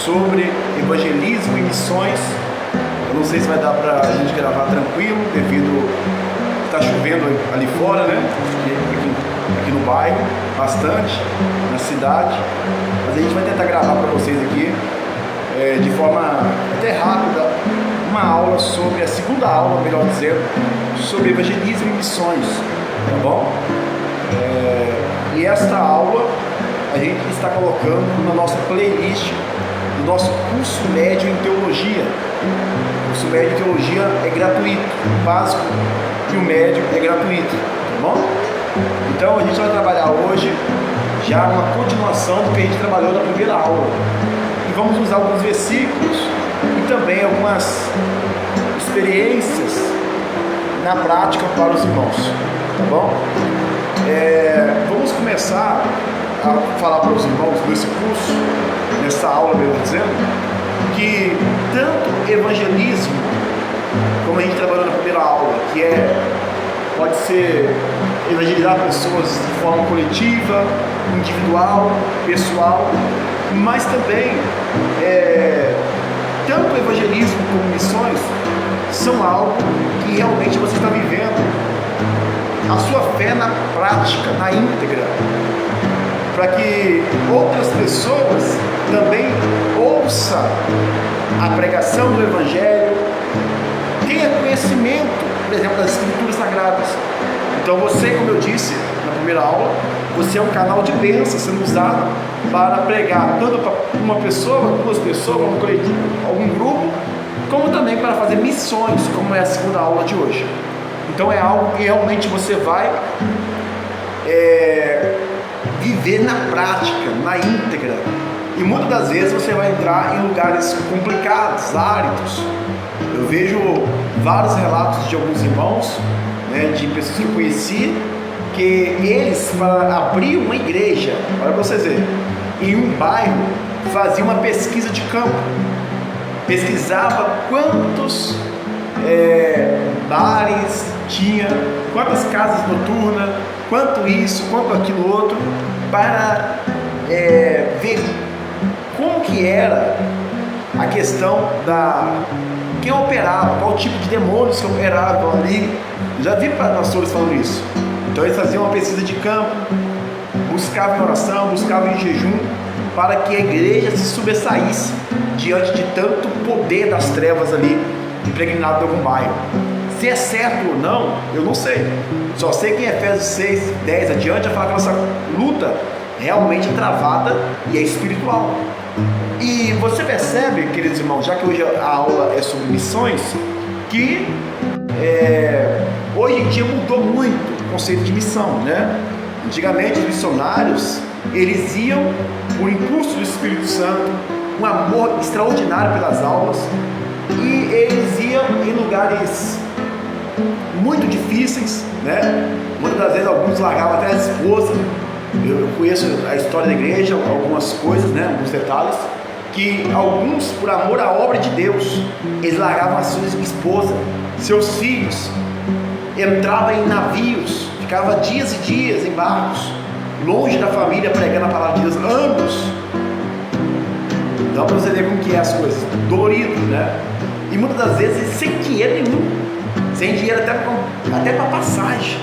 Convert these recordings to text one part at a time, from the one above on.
sobre evangelismo e missões. Eu não sei se vai dar para a gente gravar tranquilo, devido a estar chovendo ali fora, né? Aqui no bairro, bastante, na cidade. Mas a gente vai tentar gravar para vocês aqui, de forma até rápida, uma aula sobre, a segunda aula, melhor dizendo, sobre evangelismo e missões, tá bom? E esta aula a gente está colocando na nossa playlist do nosso curso médio em teologia. O curso médio em teologia é gratuito, o básico e o médio é gratuito, tá bom? Então a gente vai trabalhar hoje já uma continuação do que a gente trabalhou na primeira aula. E vamos usar alguns versículos e também algumas experiências na prática para os irmãos, tá bom? Vamos começar a falar para os irmãos nesse curso, nessa aula, melhor dizendo, que tanto evangelismo, como a gente trabalhou na primeira aula, que pode ser evangelizar pessoas de forma coletiva, individual, pessoal, mas também tanto evangelismo como missões são algo que realmente você está vivendo a sua fé na prática, na íntegra, para que outras pessoas também ouçam a pregação do Evangelho, tenham conhecimento, por exemplo, das Escrituras Sagradas. Então você, como eu disse na primeira aula, você é um canal de bênção sendo usado para pregar tanto para uma pessoa, duas pessoas, um coletivo, algum grupo, como também para fazer missões, como é a segunda aula de hoje. Então é algo que realmente você vai viver na prática, na íntegra. E muitas das vezes você vai entrar em lugares complicados, áridos. Eu vejo vários relatos de alguns irmãos, né, de pessoas que eu conheci, que eles, para abrir uma igreja, olha para vocês verem, em um bairro, faziam uma pesquisa de campo, pesquisava quantos bares tinha, quantas casas noturnas, quanto isso, quanto aquilo outro, para ver como que era a questão quem operava, qual tipo de demônios que operavam ali. Já vi pastores falando isso. Então eles faziam uma pesquisa de campo, buscavam em oração, buscavam em jejum, para que a igreja se sobressaísse diante de tanto poder das trevas ali impregnado em algum bairro. Se é certo ou não, eu não sei. Só sei que em Efésios 6, 10 adiante, vai falar que a nossa luta realmente é travada e é espiritual. E você percebe, queridos irmãos, já que hoje a aula é sobre missões, que hoje em dia mudou muito o conceito de missão, né? Antigamente os missionários, eles iam por impulso do Espírito Santo, um amor extraordinário pelas almas, e eles iam em lugares muito difíceis, né? Muitas das vezes alguns largavam até a esposa. Eu conheço a história da igreja, algumas coisas, né? Alguns detalhes, que alguns, por amor à obra de Deus, eles largavam a sua esposa, seus filhos, entravam em navios, ficava dias e dias em barcos, longe da família, pregando a palavra de Deus, anos. Então para você ver como que é as coisas, dolorido, né? E muitas das vezes sem dinheiro nenhum, sem dinheiro até para passagem.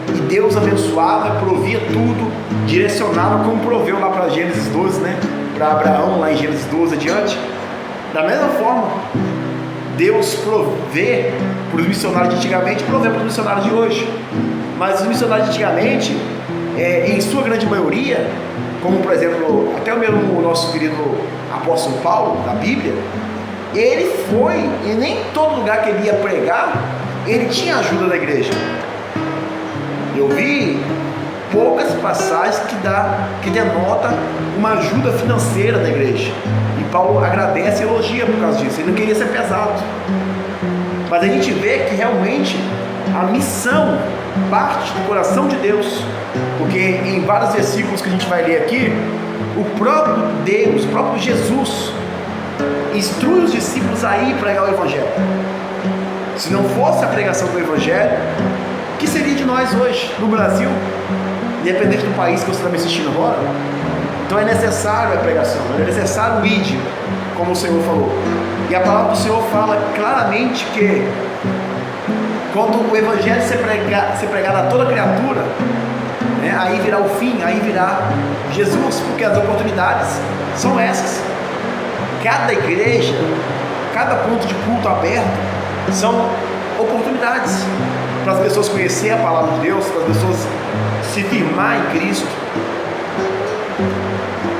E Deus abençoava, provia tudo, direcionava, como proveu lá para Gênesis 12, né? Para Abraão, lá em Gênesis 12 adiante. Da mesma forma, Deus provê para os missionários de antigamente, provê para os missionários de hoje. Mas os missionários de antigamente, em sua grande maioria, como por exemplo, até o nosso querido apóstolo Paulo, da Bíblia, ele foi, e nem todo lugar que ele ia pregar, ele tinha ajuda da igreja. Eu vi poucas passagens que denota uma ajuda financeira da igreja. E Paulo agradece e elogia por causa disso. Ele não queria ser pesado. Mas a gente vê que realmente a missão parte do coração de Deus. Porque em vários versículos que a gente vai ler aqui, o próprio Deus, o próprio Jesus, instrui os discípulos a ir pregar o Evangelho. Se não fosse a pregação do Evangelho, o que seria de nós hoje, no Brasil, independente do país que você está me assistindo agora? Então Então é necessário a pregação, é necessário o id, como o Senhor falou. E a palavra do Senhor fala claramente que quando o evangelho ser pregado a toda criatura, né, aí virá o fim, aí virá Jesus, porque as oportunidades são essas. Cada igreja, cada ponto de culto aberto são oportunidades para as pessoas conhecerem a palavra de Deus, para as pessoas se firmar em Cristo,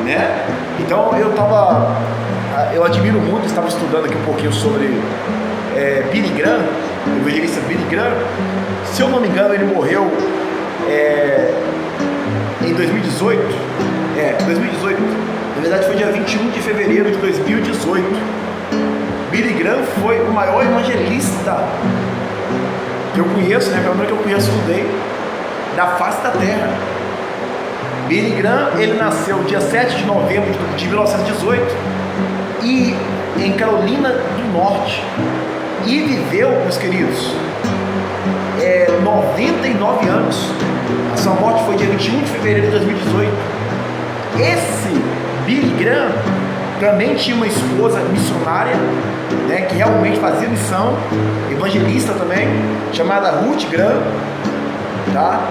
né? Então eu admiro muito, estava estudando aqui um pouquinho sobre Billy Graham, o evangelista Billy Graham. Se eu não me engano, ele morreu em 2018. 2018. Na verdade foi dia 21 de fevereiro de 2018. Billy Graham foi o maior evangelista que eu conheço, né? Pelo menos que eu conheço, estudei, da face da terra. Billy Graham, ele nasceu dia 7 de novembro de 1918 e em Carolina do Norte, e viveu, meus queridos, 99 anos. A sua morte foi dia 21 de fevereiro de 2018. Esse Billy Graham também tinha uma esposa missionária, né, que realmente fazia missão, evangelista também, chamada Ruth Graham, tá?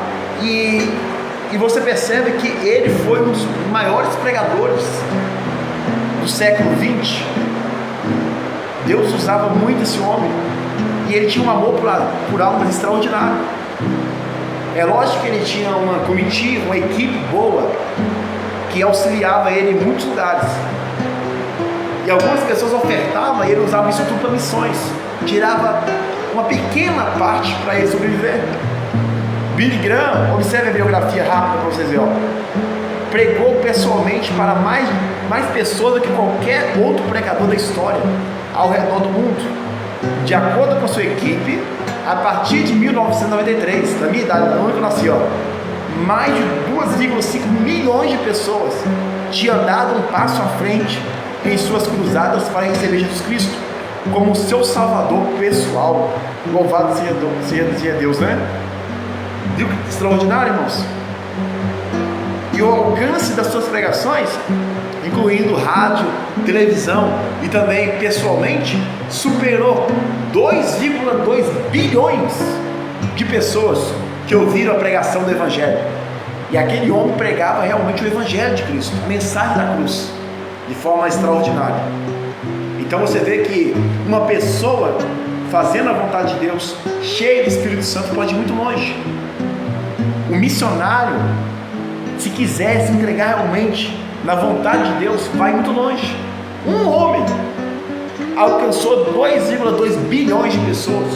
E você percebe que ele foi um dos maiores pregadores do século XX. Deus usava muito esse homem, e ele tinha um amor por almas extraordinário. É lógico que ele tinha uma comitiva, uma equipe boa, que auxiliava ele em muitos lugares. E algumas pessoas ofertavam, e ele usava isso tudo para missões. Tirava uma pequena parte para ele sobreviver. Billy Graham, observe a biografia rápida para vocês verem, ó. Pregou pessoalmente para mais pessoas do que qualquer outro pregador da história ao redor do mundo. De acordo com a sua equipe, a partir de 1993, da minha idade, da onde eu nasci, ó, mais de 2,5 milhões de pessoas tinham dado um passo à frente em suas cruzadas para receber Jesus Cristo como seu salvador pessoal. Louvado seja Deus, né? Viu que extraordinário, irmãos? E o alcance das suas pregações, incluindo rádio, televisão e também pessoalmente, superou 2,2 bilhões de pessoas que ouviram a pregação do Evangelho. E aquele homem pregava realmente o Evangelho de Cristo, a mensagem da cruz, de forma extraordinária. Então você vê que uma pessoa fazendo a vontade de Deus, cheia do Espírito Santo, pode ir muito longe. O missionário, se quiser se entregar realmente na vontade de Deus, vai muito longe. Um homem alcançou 2,2 bilhões de pessoas.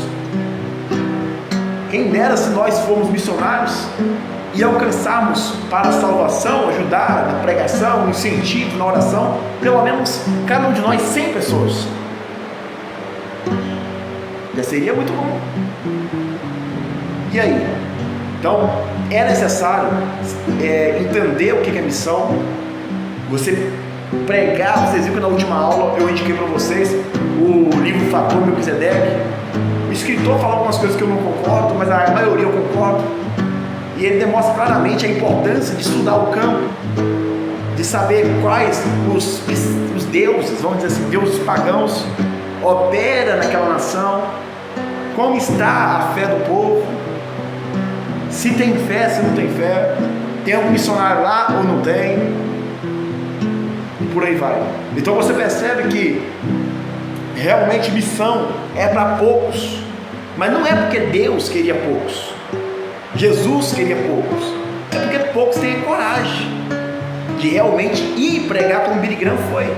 Quem dera se nós formos missionários e alcançarmos para a salvação, ajudar na pregação, no incentivo, na oração, pelo menos cada um de nós 100 pessoas. Já seria muito bom. E aí? Então é necessário entender o que é missão. Você pregar. Vocês viram que na última aula eu indiquei para vocês o livro Fator Melquisedeque. O escritor fala algumas coisas que eu não concordo, mas a maioria eu concordo. E ele demonstra claramente a importância de estudar o campo, de saber quais os deuses, vamos dizer assim, deuses pagãos, opera naquela nação, como está a fé do povo, se tem fé, se não tem fé, tem algum missionário lá ou não tem, e por aí vai. Então você percebe que realmente missão é para poucos, mas não é porque Deus queria poucos, Jesus queria poucos, é porque poucos têm coragem de realmente ir pregar como Billy Graham foi.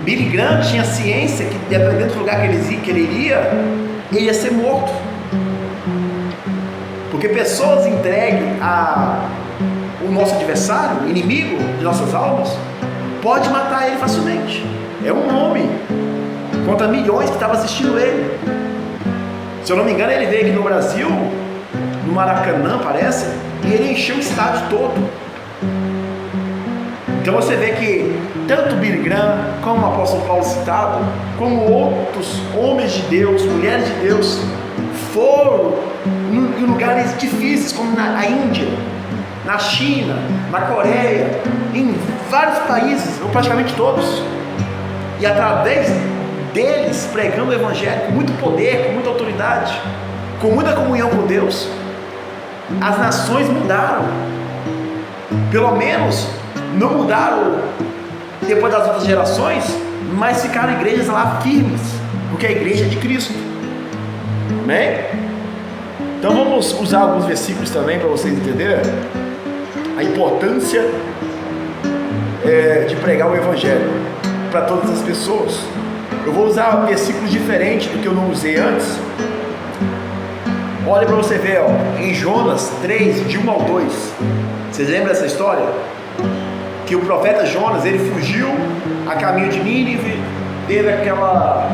Billy Graham tinha ciência que dependendo do lugar que ele iria, ele ia ser morto, porque pessoas entregues o nosso adversário, inimigo de nossas almas, pode matar ele facilmente. É um homem contra milhões que estavam assistindo ele. Se eu não me engano, ele veio aqui no Brasil, no Maracanã, parece, e ele encheu o estádio todo. Então você vê que tanto Billy Graham, como o apóstolo Paulo citado, como outros homens de Deus, mulheres de Deus, foram em lugares difíceis, como na Índia, na China, na Coreia, em vários países, ou praticamente todos, e através deles pregando o Evangelho com muito poder, com muita autoridade, com muita comunhão com Deus, as nações mudaram. Pelo menos não mudaram depois das outras gerações, mas ficaram igrejas lá firmes, porque é a igreja de Cristo. Amém? Então vamos usar alguns versículos também para vocês entenderem a importância de pregar o Evangelho para todas as pessoas. Eu vou usar versículos diferentes do que eu não usei antes. Olha para você ver, em Jonas 3, de 1 ao 2. Vocês lembram dessa história? Que o profeta Jonas, ele fugiu a caminho de Nínive, teve aquela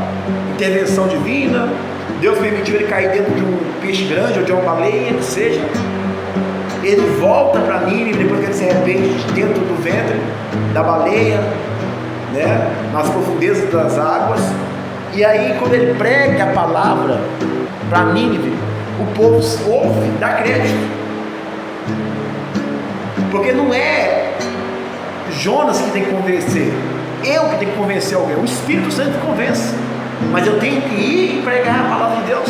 intervenção divina, Deus permitiu ele cair dentro de um peixe grande ou de uma baleia, que seja. Ele volta para Nínive depois que ele se arrepende dentro do ventre da baleia, né, nas profundezas das águas. E aí, quando ele prega a palavra para Nínive, o povo ouve, dá crédito, porque não é Jonas que tem que convencer, eu que tenho que convencer alguém, o Espírito Santo convence, mas eu tenho que ir e pregar a palavra de Deus.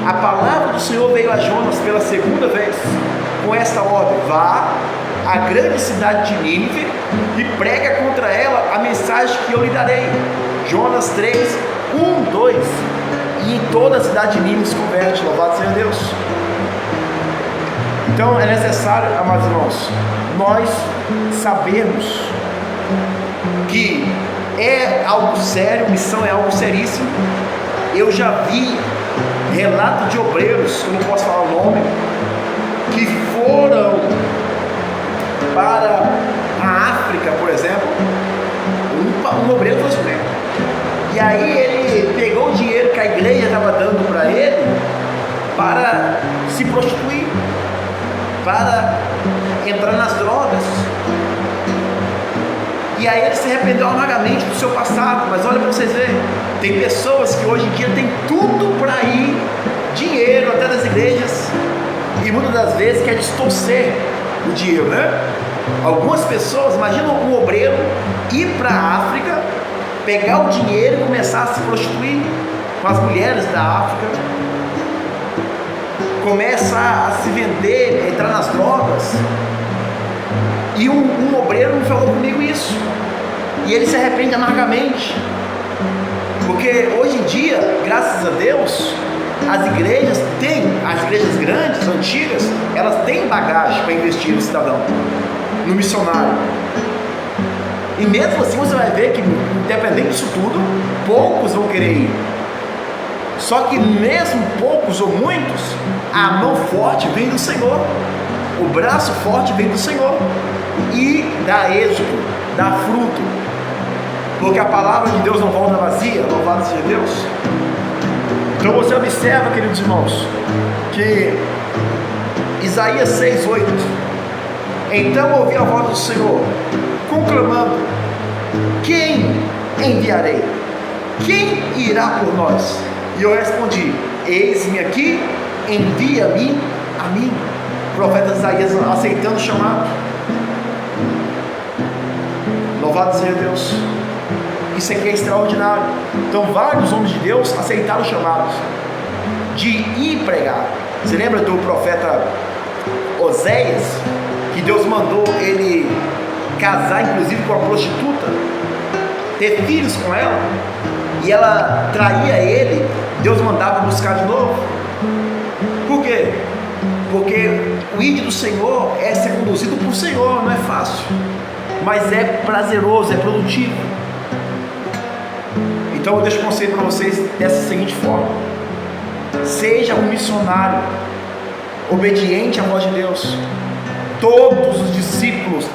A palavra do Senhor veio a Jonas pela segunda vez com esta ordem: vá à grande cidade de Nínive e prega contra ela a mensagem que eu lhe darei. Jonas 3, 1, 2. E toda a cidade de Nínive se converte, louvado seja Deus. Então é necessário, amados irmãos, nós sabermos que é algo sério, missão é algo seríssimo. Eu já vi relato de obreiros, eu não posso falar o nome, que foram para a África, por exemplo. Um obreiro foi isso mesmo. E aí ele pegou o dinheiro que a igreja estava dando para ele para se prostituir, para entrar nas drogas. E aí ele se arrependeu amargamente do seu passado. Mas olha para vocês verem, tem pessoas que hoje em dia tem tudo para ir, dinheiro até das igrejas, e muitas das vezes quer distorcer o dinheiro, né? Algumas pessoas, imagina um obreiro ir para a África, pegar o dinheiro e começar a se prostituir com as mulheres da África, começa a se vender, entrar nas drogas. E um obreiro me falou comigo isso, e ele se arrepende amargamente, porque hoje em dia, graças a Deus, as igrejas grandes, antigas, elas têm bagagem para investir no cidadão, no missionário. E mesmo assim você vai ver que, independente disso tudo, poucos vão querer ir. Só que mesmo poucos ou muitos, a mão forte vem do Senhor, o braço forte vem do Senhor, e dá êxito, dá fruto, porque a palavra de Deus não volta vazia, louvado seja Deus. Então você observa, queridos irmãos, que Isaías 6:8, então ouvi a voz do Senhor conclamando: quem enviarei? Quem irá por nós? E eu respondi: eis-me aqui, envia-me a mim. O profeta Isaías aceitando o chamado. Louvado seja Deus. Isso aqui é extraordinário. Então vários homens de Deus aceitaram o chamado de ir pregar. Você lembra do profeta Oséias, que Deus mandou ele casar inclusive com uma prostituta, ter filhos com ela, e ela traía ele, Deus mandava buscar de novo? Por quê? Porque o ir do Senhor é ser conduzido por Senhor, não é fácil, mas é prazeroso, é produtivo. Então eu deixo o conselho para vocês dessa seguinte forma: seja um missionário obediente à voz de Deus. Todos os discípulos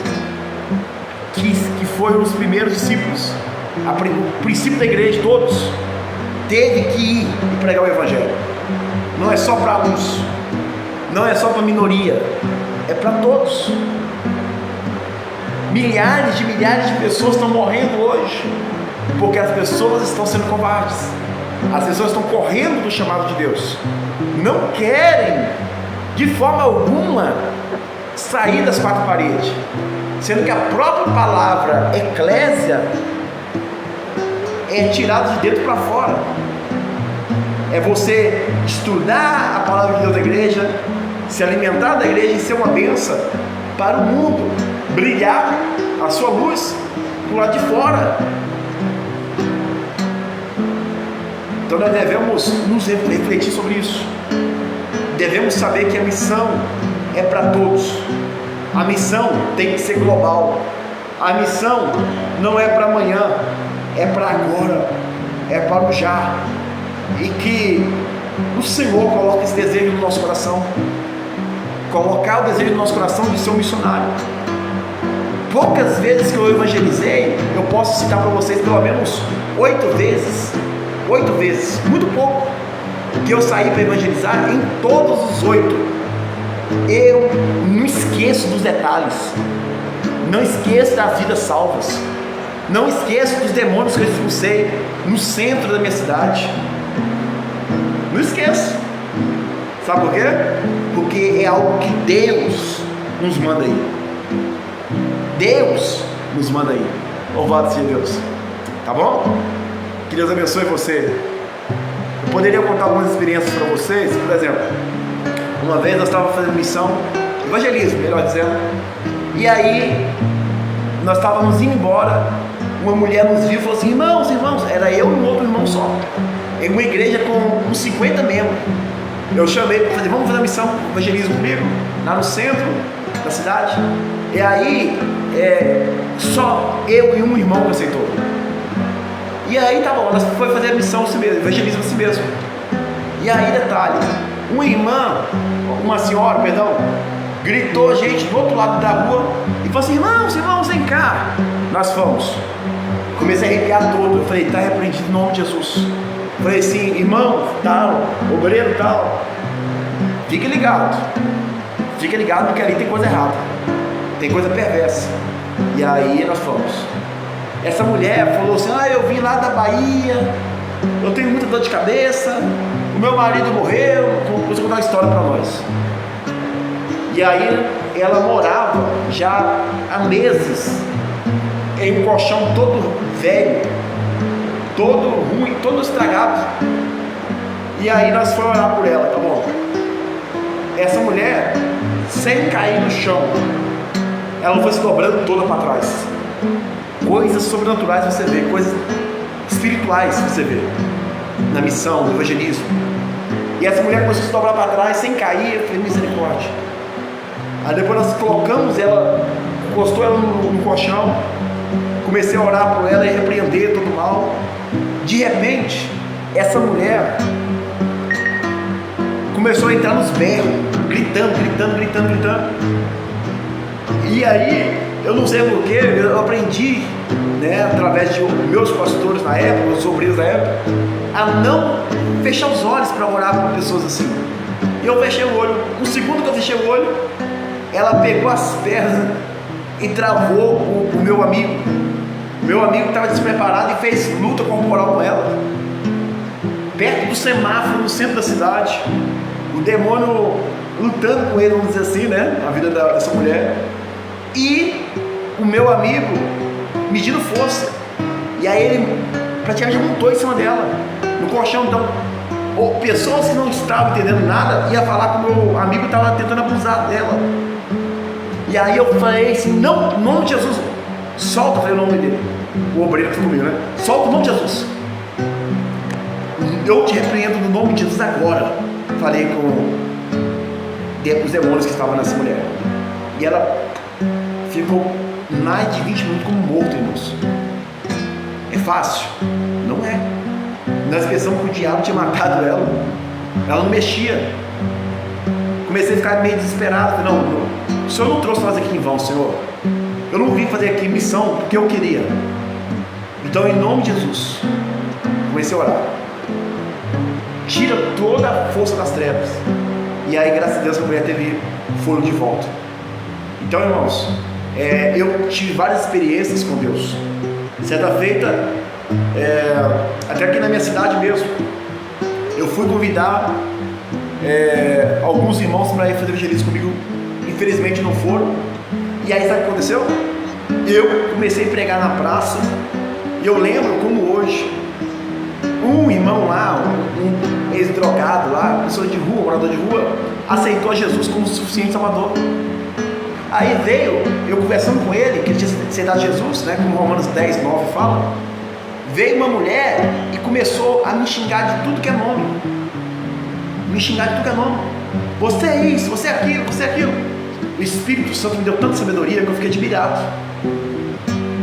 que foram os primeiros discípulos, o princípio da igreja, todos teve que ir e pregar o Evangelho. Não é só para uns, não é só para a minoria, é para todos. Milhares de pessoas estão morrendo hoje, porque as pessoas estão sendo covardes. As pessoas estão correndo do chamado de Deus, não querem de forma alguma sair das quatro paredes, sendo que a própria palavra eclésia é tirada de dentro para fora. É você estudar a palavra de Deus da igreja, se alimentar da igreja e ser uma bênção para o mundo, brilhar a sua luz do lado de fora. Então nós devemos nos refletir sobre isso. Devemos saber que a missão é para todos. A missão tem que ser global. A missão não é para amanhã, é para agora, é para o já. E que o Senhor coloque esse desejo no nosso coração. Colocar o desejo no nosso coração de ser um missionário. Poucas vezes que eu evangelizei, eu posso citar para vocês pelo menos 8 vezes, muito pouco, que eu saí para evangelizar. Em todos os 8, eu não esqueço dos detalhes, não esqueço das vidas salvas, não esqueço dos demônios que eu expulsei no centro da minha cidade, não esqueço. Sabe por quê? Porque é algo que Deus nos manda aí. Deus nos manda aí. Louvado seja Deus. Tá bom? Que Deus abençoe você. Eu poderia contar algumas experiências para vocês. Por exemplo, uma vez nós estávamos fazendo missão, evangelismo, melhor dizendo. E aí, nós estávamos indo embora. Uma mulher nos viu e falou assim: irmãos, era eu e um outro irmão só. Em uma igreja com uns 50 membros. Eu chamei para fazer, vamos fazer a missão evangelismo comigo, lá no centro da cidade. E aí, só eu e um irmão que aceitou. E aí tá bom, nós fomos fazer a missão assim mesmo, evangelismo assim mesmo. E aí, detalhe, uma senhora, gritou a gente do outro lado da rua e falou assim: irmãos, vem cá. Nós fomos. Comecei a arrepiar todo. Eu falei: tá repreendido em nome de Jesus. Falei assim: irmão, tal, obreiro, tal, fique ligado porque ali tem coisa errada, tem coisa perversa. E aí nós fomos. Essa mulher falou assim: eu vim lá da Bahia, eu tenho muita dor de cabeça, o meu marido morreu. Vou contar uma história para nós. E aí ela morava já há meses em um colchão todo velho, todo ruim, todo estragado. E aí nós fomos orar por ela, tá bom? Essa mulher, sem cair no chão, ela foi se dobrando toda para trás. Coisas sobrenaturais você vê, coisas espirituais você vê na missão, no evangelismo. E essa mulher começou a se dobrar para trás sem cair. Eu falei: misericórdia. Aí depois nós colocamos ela, encostou ela no colchão, comecei a orar por ela e repreender todo o mal. De repente, essa mulher começou a entrar nos berros, gritando. E aí, eu não sei porquê, eu aprendi, através de meus pastores na época, meus obreiros na época, a não fechar os olhos para orar com pessoas assim. E eu fechei o olho. Um segundo que eu fechei o olho, ela pegou as pernas e travou o meu amigo. Meu amigo estava despreparado e fez luta corporal com ela, perto do semáforo, no centro da cidade. O demônio lutando com ele, vamos dizer assim, a vida dessa mulher. E o meu amigo medindo força. E aí ele praticamente montou em cima dela, no colchão. Então, pessoas que não estavam entendendo nada iam falar que o meu amigo estava tentando abusar dela. E aí eu falei assim: não, em nome de Jesus, solta, falei o nome dele, o obreiro que ficou comigo, solta o nome de Jesus, eu te repreendo no nome de Jesus agora. Falei com os demônios que estavam nessa mulher. E ela ficou mais de 20 minutos como morto, irmãos. É fácil? Não é. Nós pensamos que o diabo tinha matado ela. Ela não mexia. Comecei a ficar meio desesperado. Falei: não, o Senhor não trouxe nós aqui em vão, Senhor. Eu não vim fazer aqui missão porque eu queria. Então, em nome de Jesus, comecei a orar. Tira toda a força das trevas. E aí, graças a Deus, a mulher teve fôlego de volta. Então, irmãos, eu tive várias experiências com Deus. Certa feita, até aqui na minha cidade mesmo, eu fui convidar alguns irmãos para ir fazer evangelismo comigo. Infelizmente não foram. E aí sabe o que aconteceu? eu comecei a pregar na praça, e eu lembro como hoje, um irmão lá, um ex-drogado lá, pessoa de rua, morador de rua, aceitou a Jesus como suficiente salvador. Aí veio, eu conversando com ele, que ele tinha aceitado Jesus, né, como Romanos 10, 9 fala, veio uma mulher e começou a me xingar de tudo que é nome. Me xingar de tudo que é nome. Você é isso, você é aquilo, você é aquilo. O Espírito Santo me deu tanta sabedoria que eu fiquei admirado.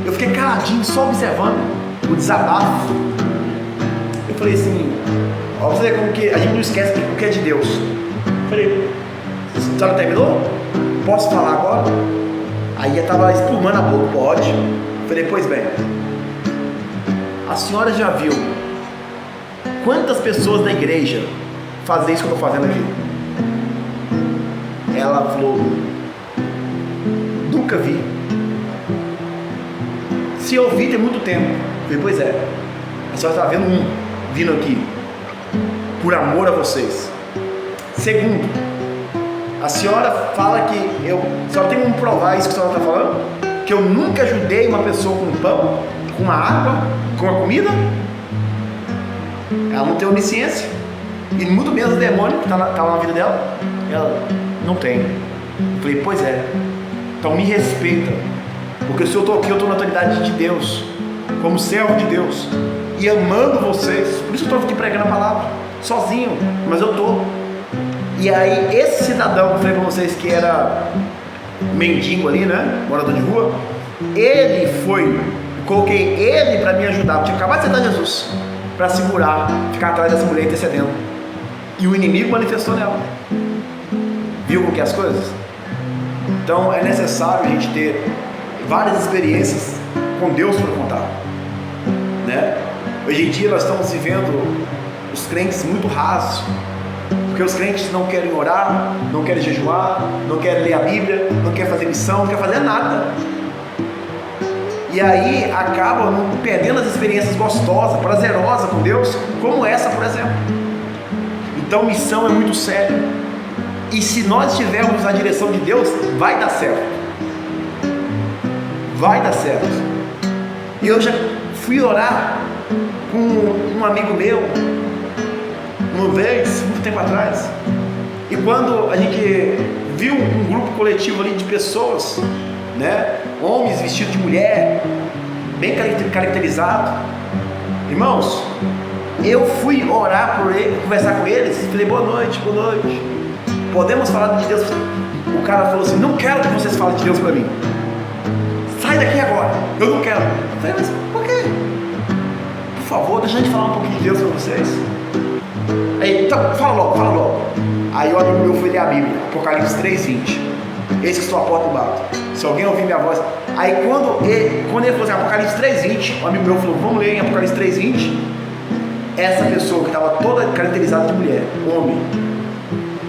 Eu fiquei caladinho, só observando o desabafo. Eu falei assim, ó, você vê como que a gente não esquece o que é de Deus. Eu falei, a senhora terminou? Posso falar agora? Aí ela estava espumando a boca, pode. Eu falei, pois bem, a senhora já viu quantas pessoas da igreja fazem isso que eu estou fazendo aqui? Ela falou, nunca vi. Se eu vi tem muito tempo. Eu falei, pois é, a senhora está vendo vindo aqui por amor a vocês. Segundo, a senhora fala que a senhora tem como provar isso que a senhora está falando? Que eu nunca ajudei uma pessoa com pão, com uma água, com uma comida? Ela não tem onisciência, e muito menos o demônio que está na vida dela. Ela não tem. Eu falei, pois é, então me respeita, porque se eu estou aqui, eu estou na autoridade de Deus, como servo de Deus, e amando vocês. Por isso eu estou aqui pregando a palavra, sozinho, mas eu estou. E aí esse cidadão que eu falei para vocês que era mendigo ali, né, morador de rua, ele foi, coloquei ele para me ajudar. Eu tinha acabado de aceitar Jesus, para segurar, ficar atrás dessa mulher intercedendo, e o inimigo manifestou nela. Viu como que é as coisas? Então é necessário a gente ter várias experiências com Deus para contar, né? Hoje em dia nós estamos vivendo os crentes muito rasos, porque os crentes não querem orar, não querem jejuar, não querem ler a Bíblia, não querem fazer missão, não querem fazer nada. E aí acabam perdendo as experiências gostosas, prazerosas com Deus, como essa, por exemplo. Então missão é muito sério. E se nós estivermos na direção de Deus, vai dar certo. Vai dar certo. E eu já fui orar com um amigo meu uma vez, muito tempo atrás, e quando a gente viu um grupo coletivo ali de pessoas, né, homens vestidos de mulher, bem caracterizado, irmãos, eu fui orar por ele, conversar com eles, falei, boa noite, podemos falar de Deus? O cara falou assim, não quero que vocês falem de Deus para mim, sai daqui agora, eu não quero. Eu falei, mas por quê? Por favor, deixa a gente falar um pouquinho de Deus para vocês. Aí, então, fala logo. Aí o amigo meu foi ler a Bíblia, Apocalipse 3:20. Eis que estou à porta e bato. Se alguém ouvir minha voz. Aí quando ele falou assim, Apocalipse 3:20, o amigo meu falou, vamos ler em Apocalipse 3:20. Essa pessoa que estava toda caracterizada de mulher, homem,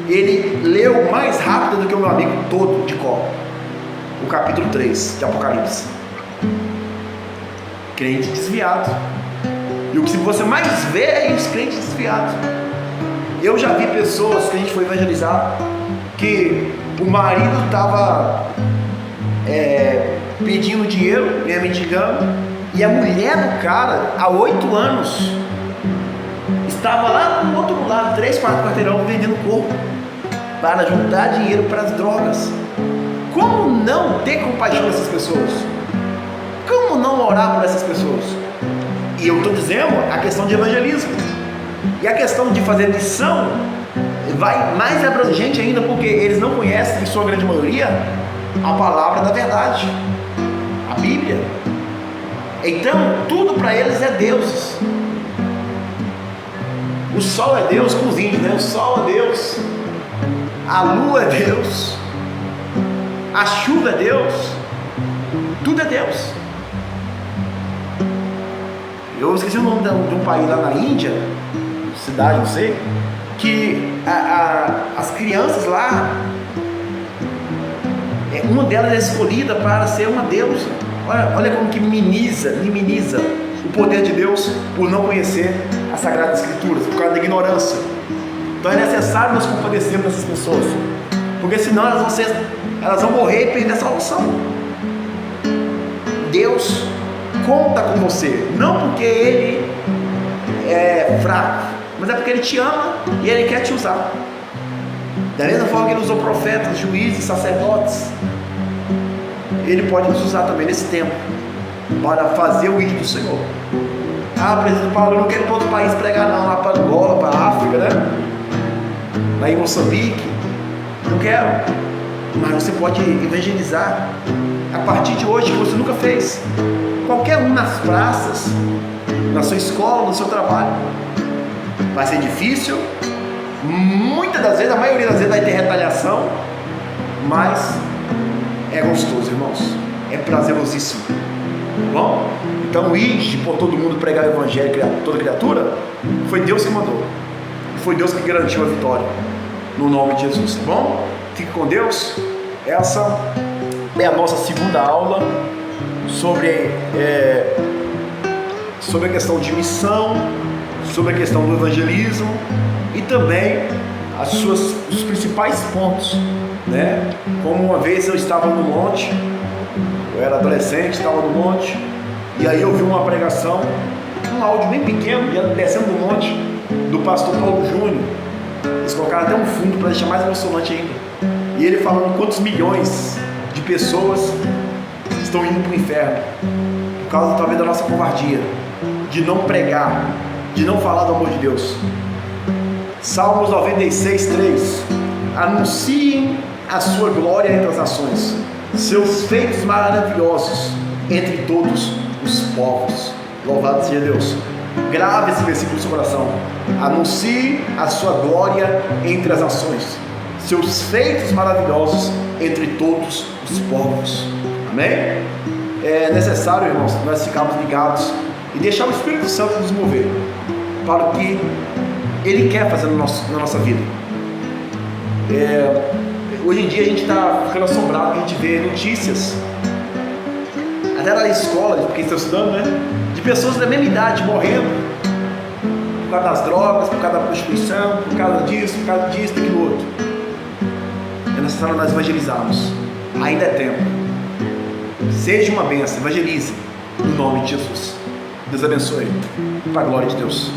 ele leu mais rápido do que o meu amigo todo de cor, o capítulo 3 de Apocalipse. Crente desviado. E o que você mais vê é os crentes desviados. Eu já vi pessoas que a gente foi evangelizar, que o marido estava pedindo dinheiro, mendigando, e a mulher do cara, há 8 anos, estava lá no outro lado, 3, 4 quarteirão, vendendo corpo, para juntar dinheiro para as drogas. Como não ter compaixão dessas pessoas? Como não orar por essas pessoas? E eu estou dizendo a questão de evangelismo. E a questão de fazer missão vai mais abrangente ainda, porque eles não conhecem, em sua grande maioria, a palavra da verdade, a Bíblia. Então tudo para eles é Deus. O sol é Deus, com os índios, né? O sol é Deus, a lua é Deus, a chuva é Deus, tudo é Deus. Eu esqueci o nome de um país lá na Índia, cidade, não sei, que as crianças lá, uma delas é escolhida para ser uma deusa. Olha como que minimiza o poder de Deus por não conhecer as Sagradas Escrituras, por causa da ignorância. Então é necessário nos compadecermos dessas pessoas, porque senão elas vão morrer e perder a salvação. Deus conta com você, não porque Ele é fraco, mas é porque Ele te ama e Ele quer te usar. Da mesma forma que Ele usou profetas, juízes, sacerdotes, Ele pode nos usar também nesse tempo para fazer o ídolo do Senhor. Presidente Paulo, eu não quero ir para outro país pregar não, lá para Angola, para a África, né? Lá em Moçambique, não quero. Mas você pode evangelizar a partir de hoje, que você nunca fez. Qualquer um nas praças, na sua escola, no seu trabalho. Vai ser difícil, muitas das vezes, a maioria das vezes vai ter retaliação, mas é gostoso, irmãos, é prazerosíssimo. Bom, então o ide por todo mundo pregar o evangelho, toda criatura, foi Deus que mandou, foi Deus que garantiu a vitória, no nome de Jesus, tá bom? Fique com Deus. Essa é a nossa segunda aula sobre a questão de missão, sobre a questão do evangelismo e também os principais pontos, né? Como uma vez eu estava no monte, eu era adolescente, estava no monte, e aí eu vi uma pregação, um áudio bem pequeno, descendo do monte, do pastor Paulo Júnior. Eles colocaram até um fundo para deixar mais emocionante ainda, e ele falando quantos milhões de pessoas estão indo para o inferno, por causa talvez da nossa covardia, de não pregar, de não falar do amor de Deus. Salmos 96:3: anunciem a sua glória entre as nações, seus feitos maravilhosos entre todos os povos. Louvado seja Deus. Grave esse versículo no seu coração. Anuncie a sua glória entre as nações, seus feitos maravilhosos entre todos os povos. Amém? É necessário, irmãos, nós ficarmos ligados e deixar o Espírito Santo nos mover para o que Ele quer fazer na nossa vida. Hoje em dia a gente está ficando assombrado, a gente vê notícias, até na escola, porque estão estudando, né? De pessoas da mesma idade morrendo por causa das drogas, por causa da prostituição, por causa disso, daquilo outro. É necessário nós evangelizarmos. Ainda é tempo. Seja uma bênção, evangelize no nome de Jesus. Deus abençoe, para a glória de Deus.